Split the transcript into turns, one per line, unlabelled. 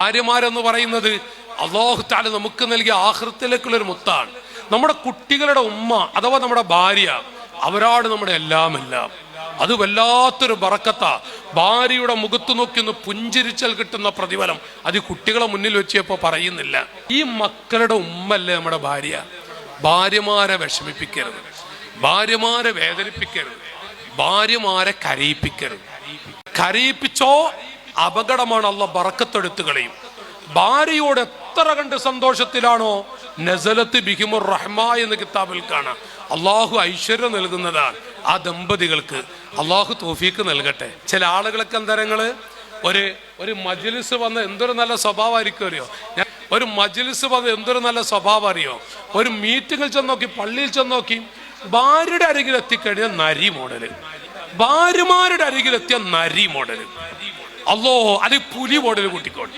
ഭാര്യമാരെന്ന് പറയുന്നത് അല്ലാഹു തആല നമുക്ക് നൽകിയ ആഖിറത്തിലേക്കുള്ള ഒരു മുത്താണ്. നമ്മുടെ കുട്ടികളുടെ ഉമ്മ അഥവാ നമ്മുടെ ഭാര്യ, അവരാണ് നമ്മുടെ എല്ലാം. അത് വല്ലാത്തൊരു ബറക്കത്താ. ഭാര്യയുടെ മുഖത്ത് നോക്കി ഒന്ന് പുഞ്ചിരിച്ചാൽ കിട്ടുന്ന പ്രതിഫലം അത് കുട്ടികളെ മുന്നിൽ വെച്ചപ്പോ പറയുന്നില്ല. ഈ മക്കളുടെ ഉമ്മല്ലേ നമ്മുടെ ഭാര്യ. ഭാര്യമാരെ വിഷമിപ്പിക്കരുത്, ഭാര്യമാരെ വേദനിപ്പിക്കരുത്, ഭാര്യമാരെ കരയിപ്പിക്കരുത്. കരയിപ്പിച്ചോ അപകടമാണ്. അല്ലാഹ് ബറക്കത്തെടുത്ത് കളയും. ഭാര്യയോട് എത്ര കണ്ട് സന്തോഷത്തിലാണോ നസലത്ത് ബിഹിമുർ റഹ്മ എന്ന് കിതാബിൽ കാണാം. അള്ളാഹു ഐശ്വര്യം നൽകുന്നതാണ് ആ ദമ്പതികൾക്ക്. അള്ളാഹു തൗഫീക്ക് നൽകട്ടെ. ചില ആളുകളൊക്കെ എന്തരങ്ങള് ഒരു മജ്ലിസ് വന്ന് എന്തൊരു നല്ല സ്വഭാവമായിരിക്കും അറിയോ. ഒരു മജ്ലിസ് വന്ന് എന്തൊരു നല്ല സ്വഭാവം അറിയോ. ഒരു മീറ്റിങ്ങിൽ ചെന്നോക്കി, പള്ളിയിൽ ചെന്നോക്കി, ഭാര്യയുടെ അരികിൽ എത്തിക്കഴിഞ്ഞാൽ നരി മോഡല്, ഭാര്യമാരുടെ അരികിലെത്തിയ നരി മോഡല്, അല്ലോ അത് പുലി മോഡല് കൂട്ടിക്കോട്ടെ.